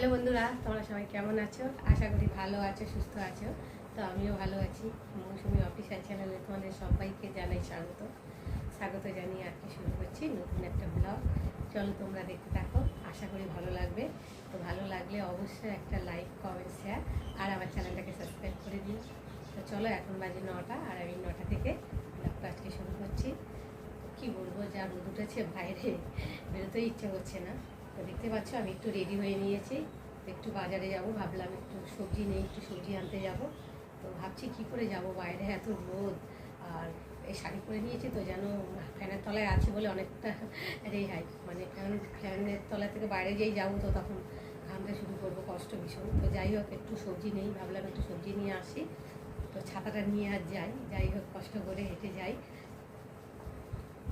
Hello বন্ধুরা, তোমরা সবাই কেমন আছো? আশা করি ভালো আছো, সুস্থ আছো। তো আমিও ভালো আছি। মৌসুমি অফিসিয়াল চ্যানেলে তোমাদের সবাইকে জানাই স্বাগত জানিয়ে আজকে শুরু করছি নতুন একটা ব্লগ। চলো তোমরা দেখতে থাকো, আশা করি ভালো লাগবে। তো ভালো লাগলে অবশ্যই একটা লাইক, কমেন্ট, শেয়ার আর আমার চ্যানেলটাকে সাবস্ক্রাইব করে দিও। তো চলো, এখন বাজে 9টা আর আমি 9টা থেকে ব্লগটা আজকে শুরু করছি। কি বলবো, যা রোদ উঠেছে বাইরে, বেরোতেই ইচ্ছে করছে না। তো দেখতে পাচ্ছ আমি একটু রেডি হয়ে নিয়েছি, একটু বাজারে যাব, ভাবলাম একটু সবজি নেই, একটু সবজি আনতে যাব। তো ভাবছি কি করে যাব, বাইরে এত রোদ। আর এই শাড়ি পরে নিয়েছি তো যেন ফ্যানের তলায় আছি বলে অনেকটা রেহাই, মানে ফ্যানের তলা থেকে বাইরে যেই যাবো তো তখন ঘামতে শুরু করবো, কষ্ট ভীষণ। তো যাই হোক, একটু সবজি নেই, ভাবলাম একটু সবজি নিয়ে আসি। তো ছাতাটা নিয়ে আর যাই হোক কষ্ট করে হেঁটে যাই।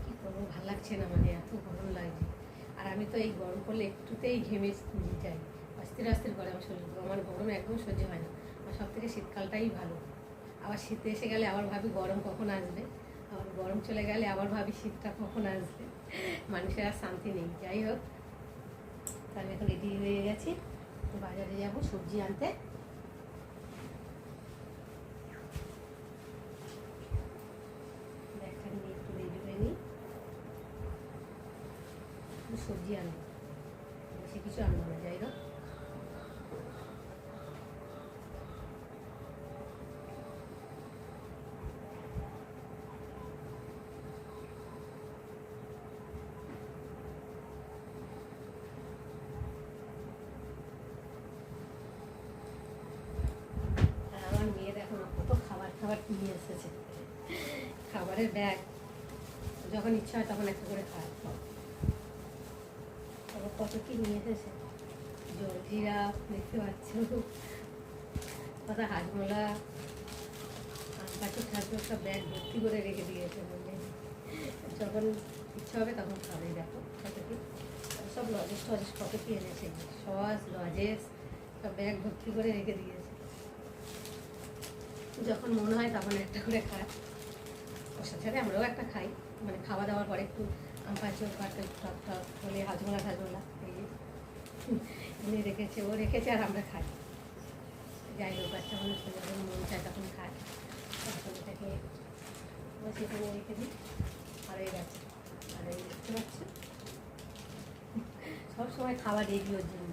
কী করবো, ভালো লাগছে না, মানে এত গরম লাগছে। আর আমি তো এই গরম পড়লে একটুতেই ঘেমে যাই, অস্থির অস্থির করে আমার শরীর। আমার গরম একদম সহ্য হয় না। আমার সব থেকে শীতকালটাই ভালো। আবার শীত এসে গেলে আবার ভাবি গরম কখন আসবে, আবার গরম চলে গেলে আবার ভাবি শীতটা কখন আসবে। মানুষের আর শান্তি নেই। যাই হোক, আমি এখন রেডি হয়ে গেছি, বাজারে যাব সবজি আনতে। ব্যাগটা নিয়ে একটু রেডি হয়ে নিই, সবজি আনবো, বেশি কিছু আনবো না। যাই হোক, আমার মেয়ে দেখো না কত খাবার নিয়ে এসেছে, খাবারের ব্যাগ। যখন ইচ্ছা হয় তখন একটা করে খায়। তারপর কত কি নিয়ে এসেছে, জলজিরা দেখতে পাচ্ছ, কত হাজমোলা, কাঁচুর সব ব্যাগ ভর্তি করে রেখে দিয়েছে, বললে যখন ইচ্ছা হবে তখন খাবে। দেখো কত কি সব লজেস টজেস কত কি এনেছে, সস লজেস সব ব্যাগ ভর্তি করে রেখে দিয়েছে। যখন মনে হয় তখন একটা করে খায়। ওর সাথে আমরাও একটা খাই, মানে খাওয়া দাওয়ার পরে একটু আম পাঁচক বা টক টক হলে হাজমোলা টাজমোলা এই এনে রেখেছে, ও রেখেছে আর আমরা খাই। যাই হোক, বাচ্চা মানুষ যখন মন চায় তখন খায়, তখন এটাকে সেখানে রেখে দিই। আর এই গেছে, আর এই দেখতে পাচ্ছ সবসময় খাবার রেডি ওর জন্য।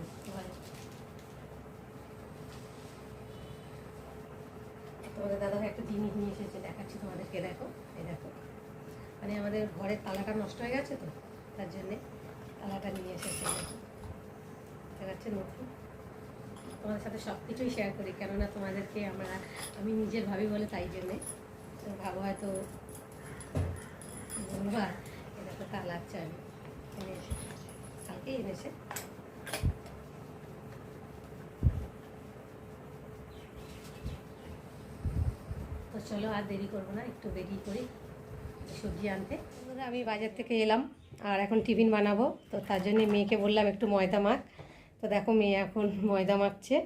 তোমাদের দাদাভাই একটা জিনিস নিয়ে এসেছে, দেখাচ্ছি তোমাদেরকে। দেখো, এই দেখো, মানে আমাদের ঘরের তালাটা নষ্ট হয়ে গেছে তো তার জন্যে তালাটা নিয়ে এসেছে। দেখাচ্ছে নতুন। তোমাদের সাথে সব কিছুই শেয়ার করি, কেননা তোমাদেরকে আমি নিজের ভাবি বলে, তাই জন্যে ভাবো হয়তো বলবা। এটা তো তালার চাবি এনে এসেছে, কালকেই এনেছে। তো চলো আর দেরি করবো না, একটু বেরিয়ে করি সবজি আনতে। আমি বাজার থেকে এলাম আর এখন টিফিন বানাবো। তো তার জন্য মেয়েকে বললাম একটু ময়দা মাখ। তো দেখো মেয়ে এখন ময়দা মাখছে।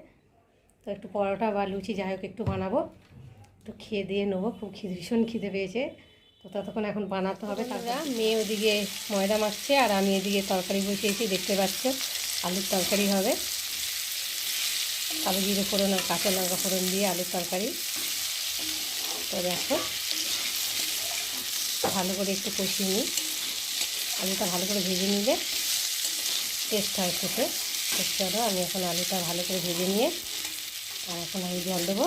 তো একটু পরোটা বা লুচি যাই হোক একটু বানাবো, একটু খেয়ে দিয়ে নেবো। খুব ভীষণ খিদে পেয়েছে, তো ততক্ষণ এখন বানাতে হবে। তারপর মেয়ে ওদিকে ময়দা মাখছে আর আমি এদিকে তরকারি বসিয়েছি, দেখতে পাচ্ছ আলুর তরকারি হবে। কালো জিরে ফোড়ন আর কাঁচা লঙ্কা ফোড়ন দিয়ে আলুর তরকারি। তো দেখো ভালো করে একটু কষিয়ে নিই, আলুটা ভালো করে ভেজে নিলে টেস্ট হয় খেতে। তো চলো, আমি এখন আলুটা ভালো করে ভেজে নিয়ে আর এখন আমি জল দেবো।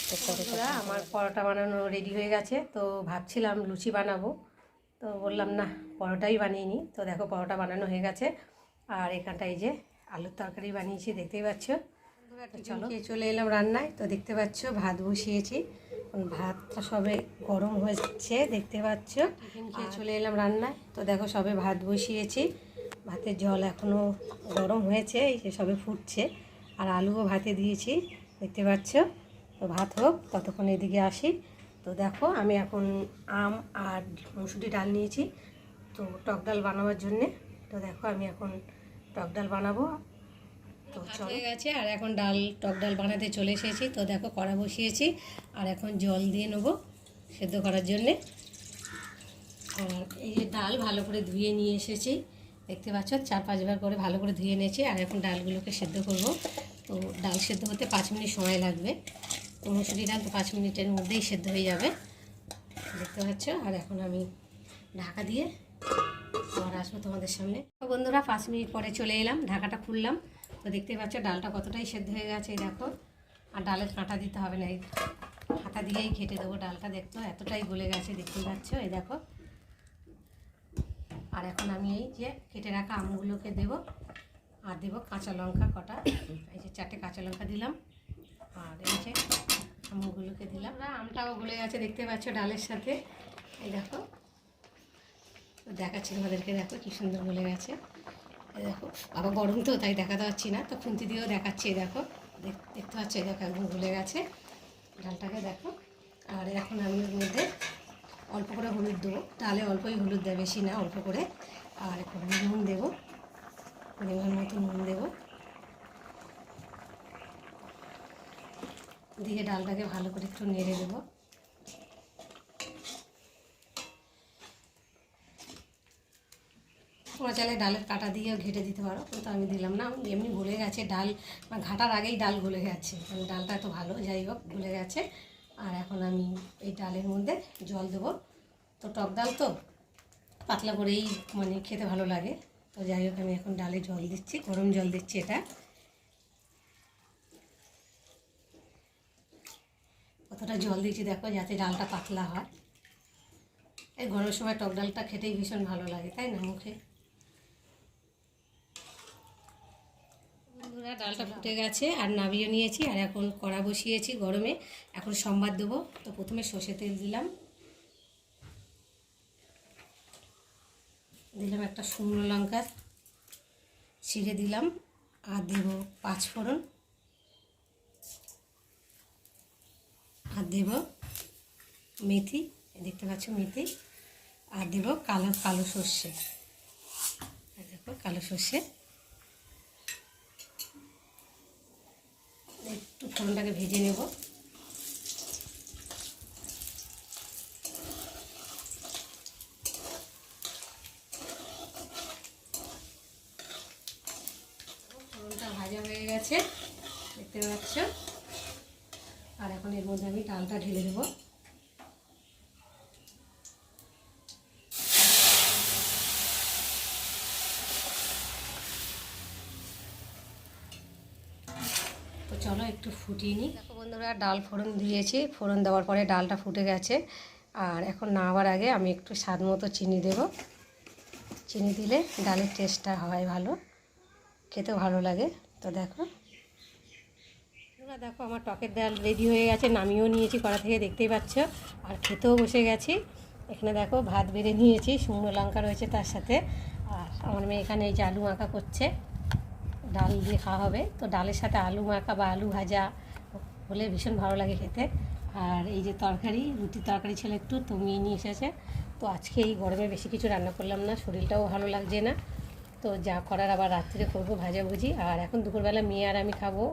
তো পরোটা আমার পরোটা বানানো রেডি হয়ে গেছে। তো ভাবছিলাম লুচি বানাবো, তো বললাম না পরোটাই বানিয়ে নিই। তো দেখো পরোটা বানানো হয়ে গেছে আর এখানটা এই যে আলুর তরকারি বানিয়েছি, দেখতেই পাচ্ছ। চলো চলে এলাম রান্নায়। তো দেখতে পাচ্ছ ভাত বসিয়েছি, ভাতটা সবে গরম হচ্ছে, দেখতে পাচ্ছ। টিফিন খেয়ে চলে এলাম রান্নায়। তো দেখো সবে ভাত বসিয়েছি, ভাতের জল এখনও গরম হয়েছে, এই যে সবে ফুটছে। আর আলুও ভাতে দিয়েছি, দেখতে পাচ্ছ। তো ভাত হোক, ততক্ষণ এদিকে আসি। তো দেখো আমি এখন আম আর মুসুরি ডাল নিয়েছি, তো টক ডাল বানাবার জন্যে। তো দেখো আমি এখন টক ডাল বানাবো। তো হয়ে গেছে আর এখন টক ডাল বানাতে চলে এসেছি। তো দেখো কড়া বসিয়েছি আর এখন জল দিয়ে নেবো সেদ্ধ করার জন্যে। আর এই যে ডাল ভালো করে ধুয়ে নিয়ে এসেছি, দেখতে পাচ্ছ 4-5 বার করে ভালো করে ধুয়ে নিয়েছি। আর এখন ডালগুলোকে সেদ্ধ করব। তো ডাল সেদ্ধ হতে 5 মিনিট সময় লাগবে। তো মুসুরি ডাল তো 5 মিনিটের মধ্যেই সেদ্ধ হয়ে যাবে, দেখতে পাচ্ছ। আর এখন আমি ঢাকা দিয়ে আবার আসবো তোমাদের সামনে। তো বন্ধুরা 5 মিনিট পরে চলে এলাম, ঢাকাটা খুললাম। তো দেখতে পাচ্ছ ডালটা কতটাই সেদ্ধ হয়ে গেছে, এই দেখো। আর ডালের কাঁটা দিতে হবে না, এই হাতা দিয়েই ঘেটে দেবো ডালটা। দেখতো এতটাই গলে গেছে, দেখতে পাচ্ছ, এই দেখো। আর এখন আমি এই যে কেটে রাখা আমগুলোকে দেব, আর দেবো কাঁচা লঙ্কা কটা। এই যে 4টে কাঁচা লঙ্কা দিলাম, আর এই যে আমগুলোকে দিলাম। আমটাও গলে গেছে, দেখতে পাচ্ছ ডালের সাথে, এই দেখো। দেখাচ্ছি তোমাদেরকে, দেখো কি সুন্দর গলে গেছে, এই দেখো। আবার গরম তো তাই দেখাতে পাচ্ছি না, তো খুন্তি দিয়েও দেখাচ্ছি, দেখো। দেখতে পাচ্ছ, এই দেখো একদম গলে গেছে ডালটাকে, দেখো। আর এখন আমি ওর মধ্যে অল্প করে হলুদ দেবো, ডালে অল্পই হলুদ দেয়, বেশি না, অল্প করে। আর একটু নুন দেবো, পরিমাণ মতো নুন দেবো, দিয়ে ডালটাকে ভালো করে একটু নেড়ে দেবো। তোমরা চাইলে ডালের কাঁটা দিয়েও ঘেটে দিতে পারো, কিন্তু আমি দিলাম না, এমনি গলে গেছে ডাল, ঘাটার আগেই ডাল গলে গেছে, মানে ডালটা এত ভালো, যাই হোক গলে গেছে। আর এখন আমি এই ডালের মধ্যে জল দেবো। তো টক ডাল তো পাতলা করেই মানে খেতে ভালো লাগে, তো যাই হোক আমি এখন ডালে জল দিচ্ছি, গরম জল দিচ্ছি। এটা কতটা জল দিচ্ছি দেখো, যাতে ডালটা পাতলা হয়। এই গরমের সময় টক ডালটা খেতেই ভীষণ ভালো লাগে, তাই না, মুখে। বন্ধুরা ডালটা ফুটে গেছে, আর নামিয়ে নিয়েছি। আর এখন কড়া বসিয়েছি গরমে, এখন সম্বাদ দেবো। তো প্রথমে সর্ষে তেল দিলাম, একটা শুকনো লঙ্কা ছিঁড়ে দিলাম, আর দেবো 5 ফোড়ন, আর দেব মেথি, দেখতে পাচ্ছ মেথি, আর দেব কালো কালো সর্ষে, দেখো কালো সর্ষে। একটু ফোড়নটাকে ভেজে নেব। ফোড়নটা ভাজা হয়ে গেছে, দেখতে পাচ্ছ। আর এখন এর মধ্যে আমি ডালটা ঢেলে দেবো। তো চলো একটু ফুটিয়ে নিই। দেখো বন্ধুরা ডাল ফোড়ন দিয়েছি, ফোড়ন দেওয়ার পরে ডালটা ফুটে গেছে। আর এখন নামাবার আগে আমি একটু স্বাদ মতো চিনি দেব। চিনি দিলে ডালের টেস্টটা হয় ভালো, খেতেও ভালো লাগে। তো দেখো দেখো আমার টকের ডাল রেডি হয়ে গেছে, নামিয়েও নিয়েছি কড়া থেকে, দেখতেই পাচ্ছ। আর খেতেও বসে গেছি। এখানে দেখো ভাত বেড়ে নিয়েছি, শুকনো লঙ্কা রয়েছে তার সাথে। আর আমার মেয়ে এখানে এই যে আলু মাখা করছে, ডাল দিয়ে খাওয়া হবে। তো ডালের সাথে আলু মাখা বা আলু ভাজা হলে ভীষণ ভালো লাগে খেতে। আর এই যে তরকারি, রুটির তরকারি ছিল একটু, তো মেয়ে নিয়ে এসেছে। তো আজকে এই গরমে বেশি কিছু রান্না করলাম না, শরীরটাও ভালো লাগছে না। তো যা করার আবার রাত্রিরে করবো ভাজাভুজি। আর এখন দুপুরবেলা মেয়ে আর আমি খাবো।